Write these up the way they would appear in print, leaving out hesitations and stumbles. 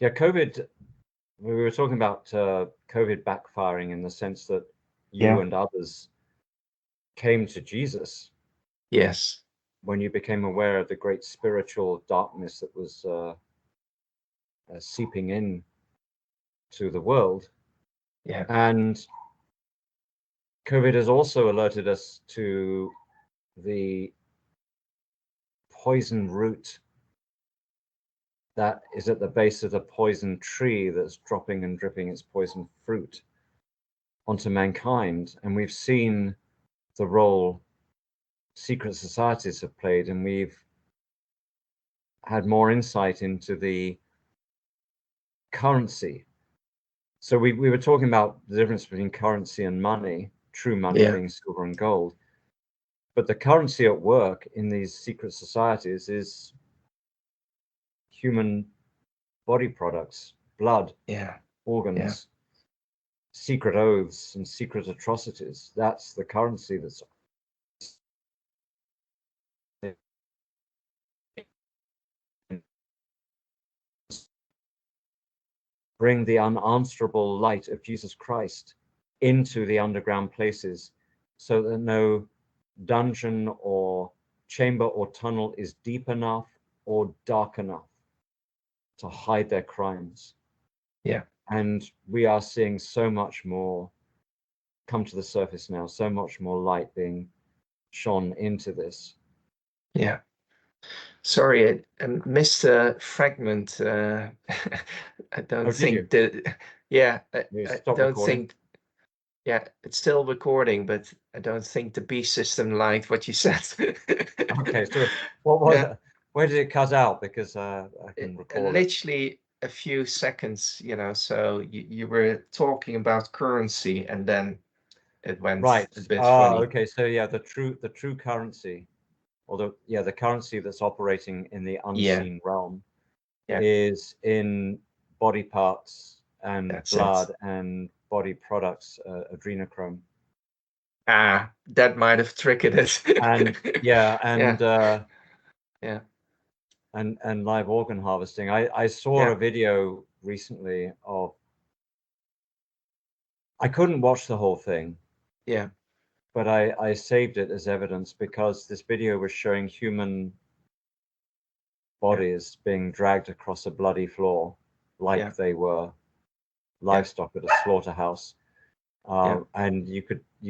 Yeah, COVID, we were talking about COVID backfiring in the sense that you Yeah. and others came to Jesus Yes. when you became aware of the great spiritual darkness that was seeping in to the world. Yeah. And COVID has also alerted us to the poison root that is at the base of the poison tree that's dropping and dripping its poison fruit onto mankind. And we've seen the role secret societies have played, and we've had more insight into the currency. So we were talking about the difference between currency and money, true money Yeah. being silver and gold. But the currency at work in these secret societies is human body products, blood, Yeah. Yeah. organs, secret oaths, and secret atrocities. That's the currency that's bring the unanswerable light of Jesus Christ into the underground places so that no dungeon or chamber or tunnel is deep enough or dark enough to hide their crimes. Yeah. And we are seeing so much more come to the surface now, so much more light being shone into this. Yeah. Sorry, I missed a fragment. I don't Oh, did you? think that, yeah, You I stop don't recording? think, yeah, it's still recording, but I don't think the B system liked what you said. Okay, so what Yeah, was where did it cut out? Because I can recall it. literally a few seconds, so you were talking about currency and then it went Right. a bit Ah, funny. okay. So yeah, the true currency, or the currency that's operating in the Yeah, unseen realm yeah, is in body parts and that's it. blood and body products, adrenochrome, Ah, that might have triggered and it. yeah, Yeah, yeah, and live organ harvesting. I saw yeah, a video recently of. I couldn't watch the whole thing, yeah, but I saved it as evidence because this video was showing human yeah, bodies being dragged across a bloody floor yeah, like they were yeah, livestock at a slaughterhouse. yeah, And you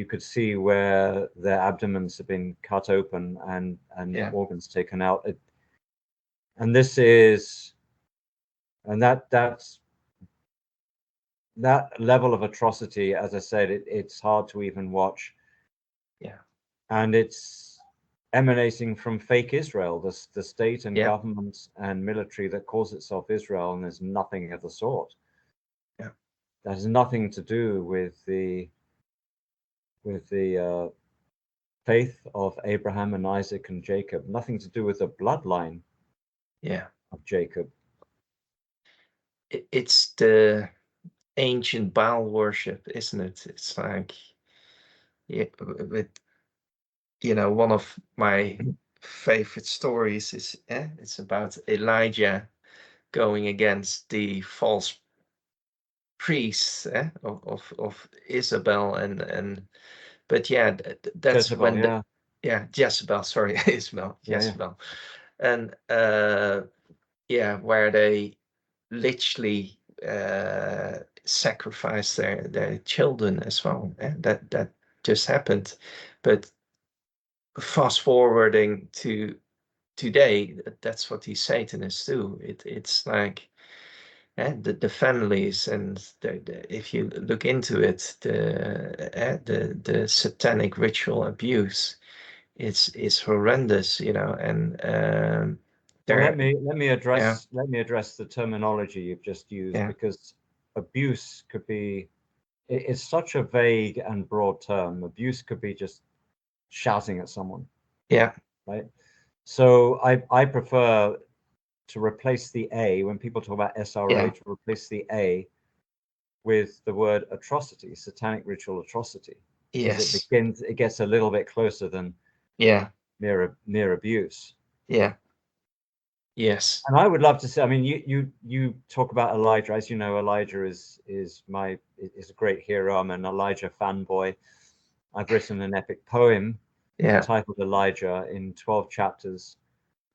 could see where their abdomens have been cut open and yeah, organs taken out. And this is and that level of atrocity. As I said, it's hard to even watch, yeah, and it's emanating from fake Israel, the state and yeah, government and military that calls itself Israel, and there's nothing of the sort. yeah. That has nothing to do with the faith of Abraham and Isaac and Jacob. Nothing to do with the bloodline Yeah. of Jacob. It's the ancient Baal worship, isn't it? It's like, yeah, with one of my favorite stories is it's about Elijah going against the false priests of Isabel and but yeah, that's Jezebel, when yeah, yeah, Jezebel, sorry, Isabel, yeah, yeah. Jezebel, and yeah, where they literally sacrifice their children as well. That just happened, but fast forwarding to today, that's what these Satanists do. It's like the families and if you look into it, the satanic ritual abuse, it's horrendous, and Well, let there, me let me yeah, address let me address the terminology you've just used, yeah, because abuse could be it's such a vague and broad term. Abuse could be just shouting at someone, yeah, right? So I prefer to replace the A when people talk about SRA, yeah, to replace the A with the word atrocity, satanic ritual atrocity, because yes, it gets a little bit closer than yeah, mere abuse. yeah, Yes. And I would love to see. I mean, you talk about Elijah. As you know, Elijah is a great hero. I'm an Elijah fanboy. I've written an epic poem Yeah. titled Elijah in 12 chapters,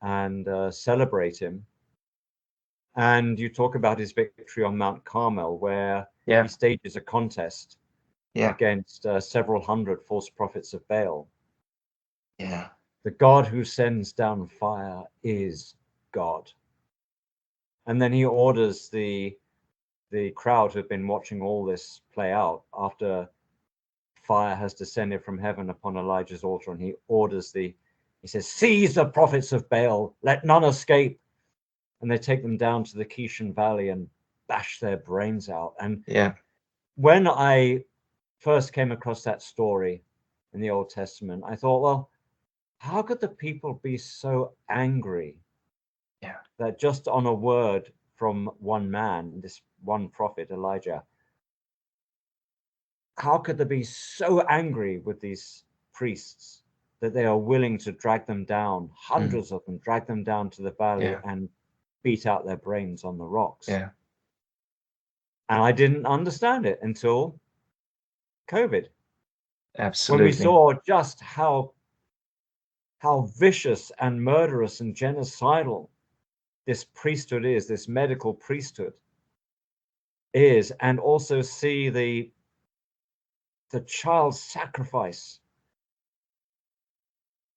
and celebrate him. And you talk about his victory on Mount Carmel, where Yeah. he stages a contest Yeah. against several hundred false prophets of Baal. Yeah. The God who sends down fire is God. And then he orders the crowd who've been watching all this play out, after fire has descended from heaven upon Elijah's altar, and he says, seize the prophets of Baal, let none escape. And they take them down to the Kishon Valley and bash their brains out. And Yeah. when I first came across that story in the Old Testament, I thought, well, how could the people be so angry that just on a word from one man, this one prophet, Elijah, how could they be so angry with these priests that they are willing to drag them down, hundreds of them, drag them down to the valley and beat out their brains on the rocks? Yeah. And I didn't understand it until COVID, when we Absolutely. saw just how vicious and murderous and genocidal this priesthood is, this medical priesthood is, and also see the child sacrifice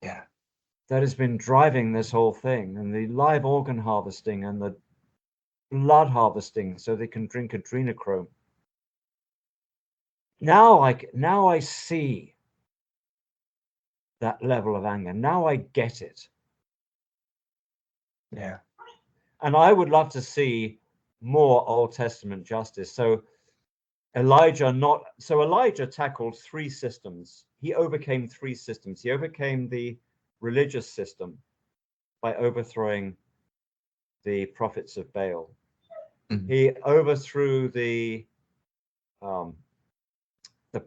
that has been driving this whole thing, and the live organ harvesting and the blood harvesting so they can drink adrenochrome. Now I see that level of anger. Now I get it. Yeah. And I would love to see more Old Testament justice. So Elijah tackled three systems. He overcame three systems. He overcame the religious system by overthrowing the prophets of Baal. Mhm. He overthrew the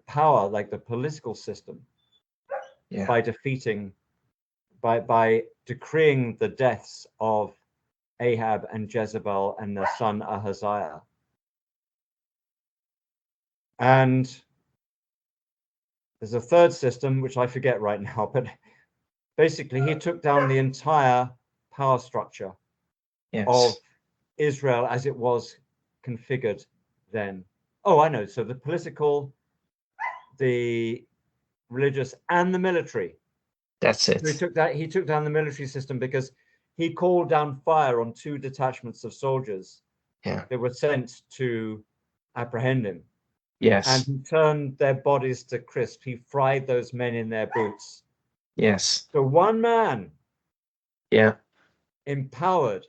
power, like the political system, by defeating, by decreeing the deaths of Ahab and Jezebel and their son Ahaziah. And there's a third system, which I forget right now, but basically he took down the entire power structure of Israel as it was configured then. Oh, I know. So the political, the religious, and the military. That's it. So he took down the military system because he called down fire on 2 detachments of soldiers that were sent to apprehend him. Yes. And he turned their bodies to crisp. He fried those men in their boots. Yes. So one man, Yeah. empowered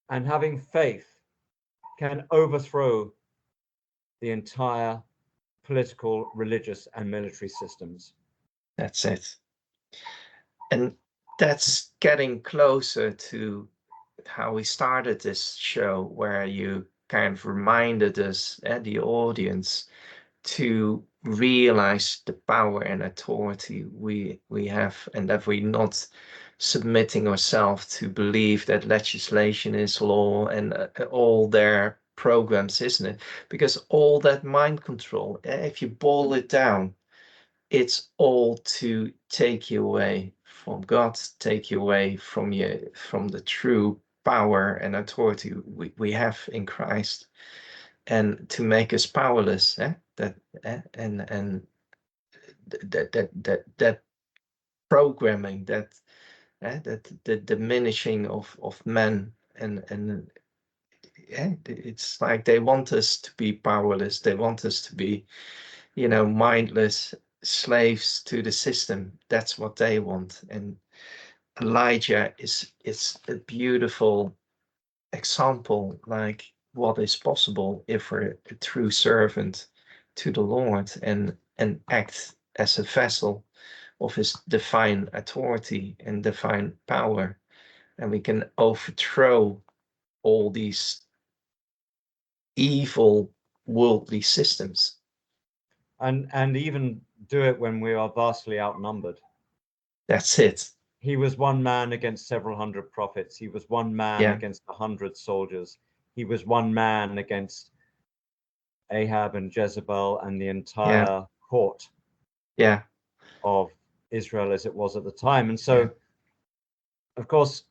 and having faith, can overthrow the entire political, religious, and military systems. That's it. And that's getting closer to how we started this show, where you kind of reminded us, the audience, to realize the power and authority we have, and that we're not submitting ourselves to believe that legislation is law and all their programs, isn't it? Because all that mind control, if you boil it down, it's all to take you away from God, take you away from the true power and authority we have in Christ, and to make us powerless. And that programming, that the diminishing of men, and it's like they want us to be powerless. They want us to be, mindless slaves to the system. That's what they want. And Elijah is a beautiful example, like what is possible if we're a true servant to the Lord, and act as a vessel of his divine authority and divine power, and we can overthrow all these evil worldly systems. And even do it when we are vastly outnumbered. That's it. he was one man against several hundred prophets. He was one man against 100 soldiers. He was one man against Ahab and Jezebel and the entire court of Israel as it was at the time. And so, of course,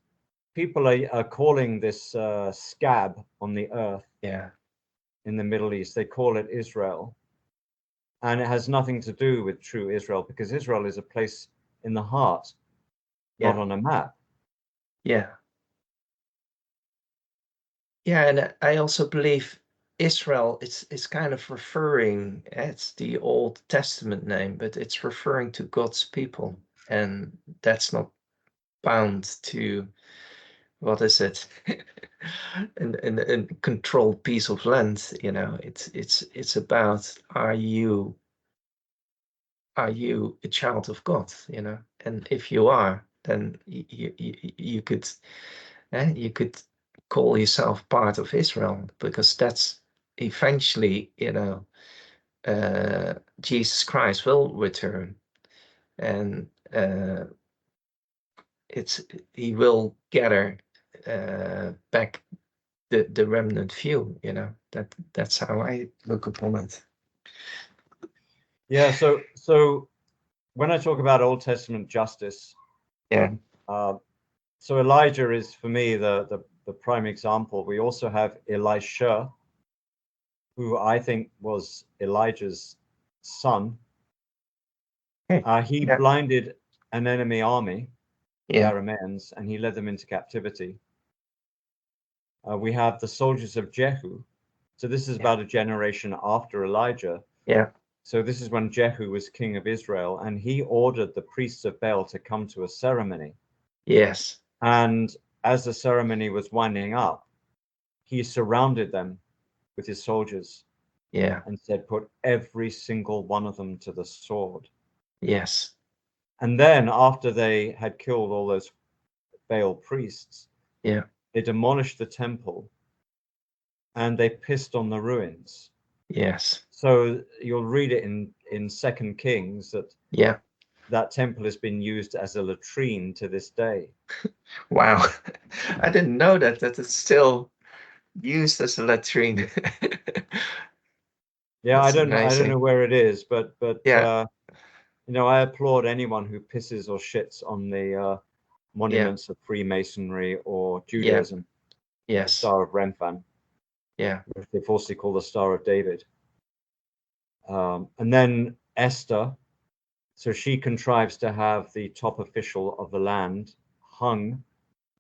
people are calling this scab on the earth in the Middle East, they call it Israel. And it has nothing to do with true Israel, because Israel is a place in the heart, not on a map. Yeah, and I also believe Israel is kind of referring, it's the Old Testament name, but it's referring to God's people, and that's not bound to, what is it, a controlled piece of land. You know, it's about, are you a child of God? You know, and if you are, then you could you could call yourself part of Israel, because that's eventually, you know, Jesus Christ will return, and he will gather back the remnant few. You know, that's how I look upon it. Yeah. So when I talk about Old Testament justice, so Elijah is for me the prime example. We also have Elisha, who I think was Elijah's son. He blinded an enemy army, the Arameans, and he led them into captivity. We have the soldiers of Jehu. So this is about a generation after Elijah. So this is when Jehu was king of Israel, and he ordered the priests of Baal to come to a ceremony. And as the ceremony was winding up, he surrounded them with his soldiers and said, put every single one of them to the sword. And then after they had killed all those Baal priests, they demolished the temple and they pissed on the ruins. So you'll read it in Second Kings that that temple has been used as a latrine to this day. Wow. I didn't know that it's still used as a latrine. Yeah, That's I don't amazing. know where it is, but you know, I applaud anyone who pisses or shits on the monuments of Freemasonry or Judaism. The Star of Remphan. Which they falsely call the Star of David. And then Esther, so she contrives to have the top official of the land hung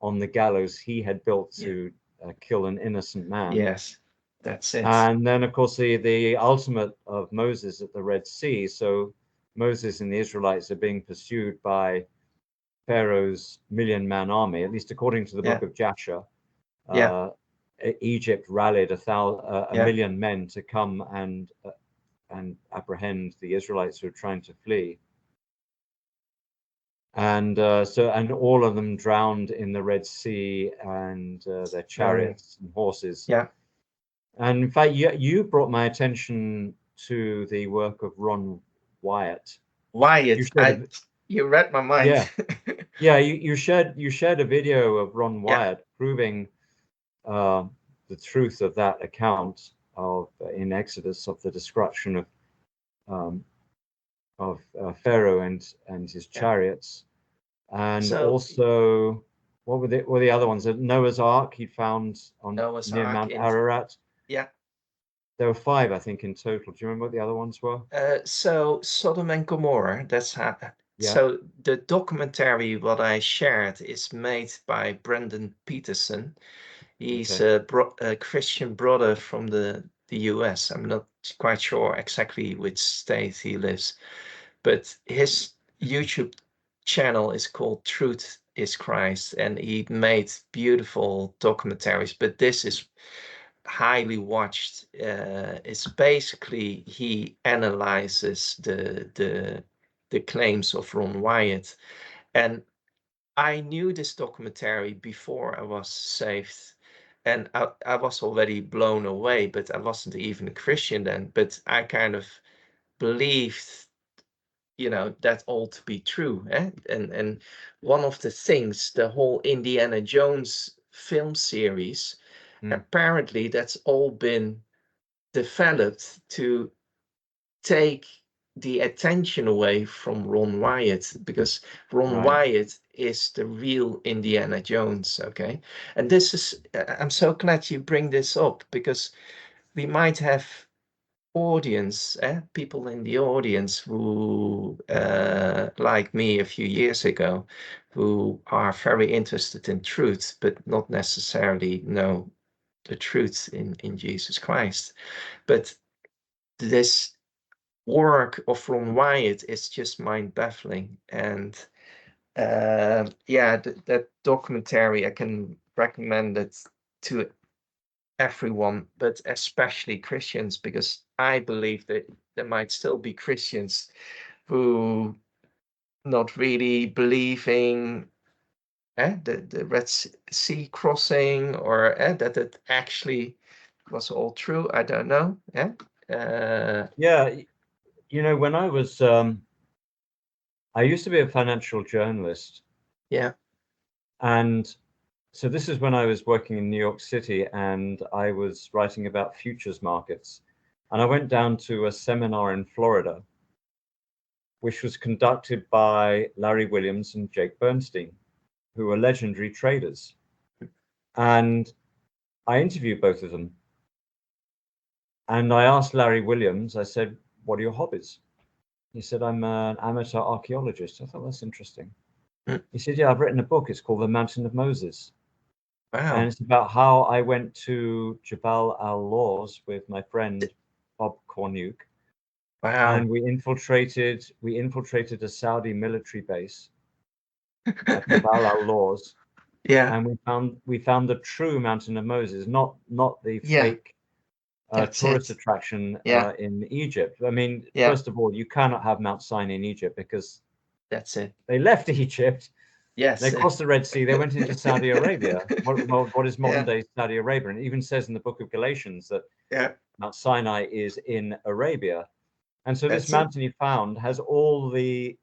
on the gallows he had built to kill an innocent man. That's it. And then, of course, the ultimate of Moses at the Red Sea. So Moses and the Israelites are being pursued by Pharaoh's million-man army, at least according to the book of Jasher. Egypt rallied a million men to come and apprehend the Israelites who are trying to flee. And and all of them drowned in the Red Sea, and their chariots and horses. And in fact, you brought my attention to the work of Ron Wyatt. You read my mind. You shared a video of Ron Wyatt proving the truth of that account of in Exodus of the destruction of Pharaoh and his chariots, and also what were the other ones? Noah's Ark he found near Mount Ararat. There were 5, I think, in total. Do you remember what the other ones were? So Sodom and Gomorrah. That's how. So the documentary what I shared is made by Brendan Peterson. He's a Christian brother from the US. I'm not quite sure exactly which state he lives, but his YouTube channel is called Truth is Christ, and he made beautiful documentaries. But this is highly watched. It's basically he analyzes the claims of Ron Wyatt, and I knew this documentary before I was saved, and I was already blown away, but I wasn't even a Christian then. But I kind of believed that all to be true. And one of the things, the whole Indiana Jones film series, apparently that's all been developed to take the attention away from Ron Wyatt, because Ron Wyatt is the real Indiana Jones. Okay. And this is, I'm so glad you bring this up, because we might have people in the audience who, like me a few years ago, who are very interested in truth, but not necessarily know the truth in Jesus Christ. But this work of Ron Wyatt is just mind-baffling. And that documentary, I can recommend it to everyone, but especially Christians, because I believe that there might still be Christians who not really believing the Red Sea crossing, or that it actually was all true. I don't know. Yeah, when I was, I used to be a financial journalist. Yeah. And so this is when I was working in New York City, and I was writing about futures markets. And I went down to a seminar in Florida, which was conducted by Larry Williams and Jake Bernstein, who are legendary traders. And I interviewed both of them. And I asked Larry Williams, I said, "What are your hobbies?" He said, "I'm an amateur archaeologist." I thought, that's interesting. He said, "Yeah, I've written a book. It's called The Mountain of Moses." Wow. And it's about how I went to Jabal al-Lawz with my friend Bob Cornuke. Wow. And we infiltrated a Saudi military base at Jabal al-Lawz. Yeah. And we found the true Mountain of Moses, not the fake tourist attraction in Egypt. I mean, first of all, you cannot have Mount Sinai in Egypt, because that's it. They left Egypt. Yes. They crossed the Red Sea. They went into Saudi Arabia. What is modern day Saudi Arabia? And it even says in the book of Galatians that Mount Sinai is in Arabia. And so this mountain you found has all the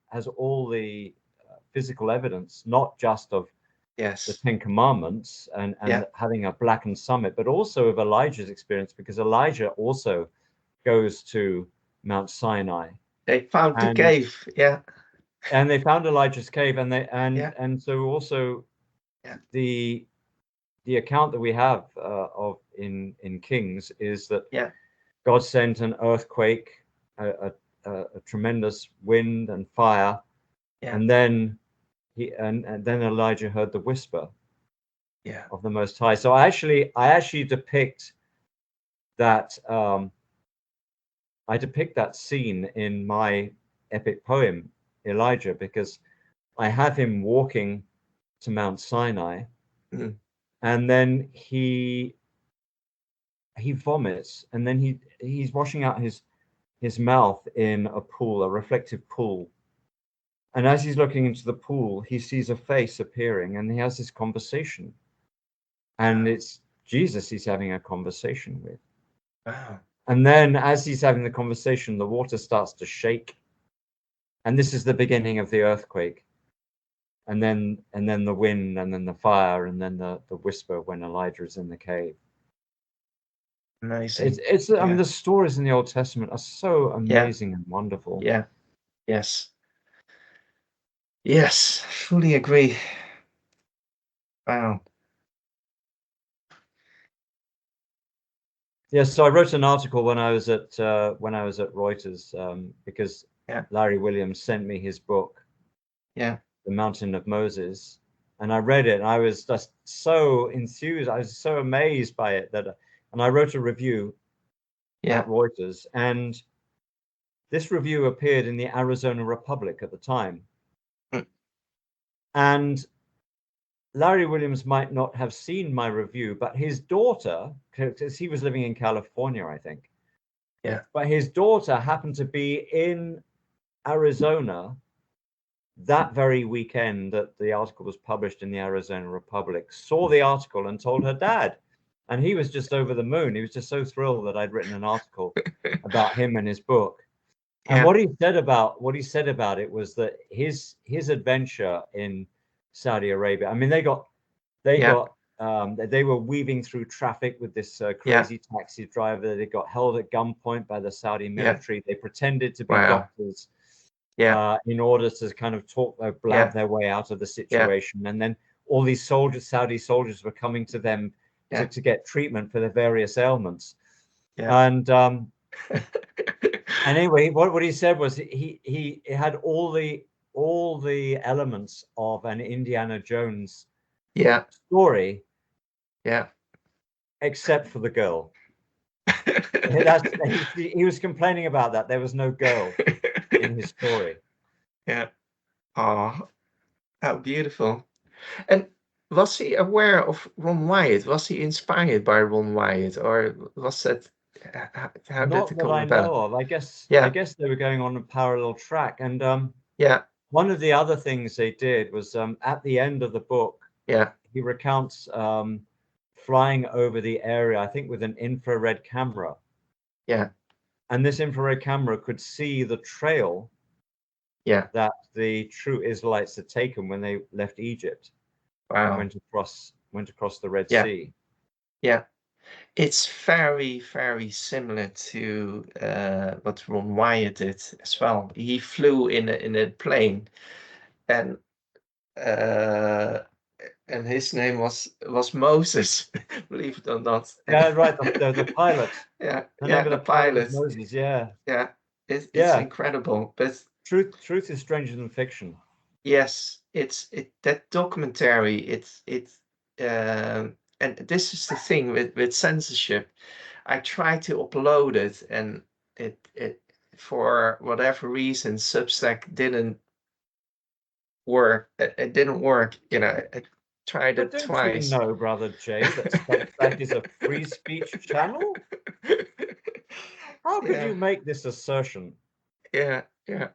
physical evidence, not just of the Ten Commandments and having a blackened summit, but also of Elijah's experience, because Elijah also goes to Mount Sinai. They found the cave. Yeah. And they found Elijah's cave, and so also the account that we have of in Kings is that God sent an earthquake, a tremendous wind and fire, and then then Elijah heard the whisper of the Most High. So I actually depict that scene in my epic poem Elijah, because I have him walking to Mount Sinai, and then he vomits, and then he's washing out his mouth in a pool, a reflective pool. And as he's looking into the pool, he sees a face appearing, and he has this conversation. And it's Jesus he's having a conversation with. Wow. And then as he's having the conversation, the water starts to shake. And this is the beginning of the earthquake. And then the wind, and then the fire, and then the whisper when Elijah is in the cave. Amazing. I mean, the stories in the Old Testament are so amazing and wonderful. Yeah. Yes. Yes, fully agree. Wow. Yeah, so I wrote an article when I was at Reuters, because Larry Williams sent me his book, The Mountain of Moses, and I read it, and I was just so enthused. I was so amazed by it and I wrote a review at Reuters, and this review appeared in the Arizona Republic at the time. And Larry Williams might not have seen my review, but his daughter, because he was living in California, I think. Yeah. But his daughter happened to be in Arizona that very weekend that the article was published in the Arizona Republic, saw the article and told her dad. And he was just over the moon. He was just so thrilled that I'd written an article about him and his book. And Yeah. what he said about it was that his adventure in Saudi Arabia. I mean, they Yeah. were weaving through traffic with this Yeah. crazy taxi driver. They got held at gunpoint by the Saudi Yeah. military. They pretended to be Wow. doctors Yeah. in order to kind of blab Yeah. their way out of the Yeah. situation. And then all these Saudi soldiers were coming to them Yeah. to get treatment for their various ailments. Yeah. And anyway, what he said was he had all the elements of an Indiana Jones Yeah. story, Yeah. except for the girl. That's he was complaining about that. There was no girl in his story. Yeah. Oh, how beautiful. And was he aware of Ron Wyatt? Was he inspired by Ron Wyatt, or was that how did Not it that come I know about? of. I guess Yeah. they were going on a parallel track. And Yeah. one of the other things they did was at the end of the book, Yeah. he recounts flying over the area, I think with an infrared camera. Yeah. And this infrared camera could see the trail Yeah. that the true Israelites had taken when they left Egypt and Wow. went across the Red Yeah. Sea. Yeah. It's very, very similar to what Ron Wyatt did as well. He flew in a plane, and uh, his name was Moses, believe it or not. Yeah, right. The pilot. Yeah, The name yeah, of the the pilot was pilot. Moses. Yeah, Yeah, it's yeah. incredible. But Truth is stranger than fiction. yes, it's that documentary. And this is the thing with censorship. I tried to upload it, and it for whatever reason Substack didn't work. It didn't work. I tried But it don't you twice. know, brother Jay, that Substack is a free speech channel? How could Yeah, you make this assertion? yeah, yeah.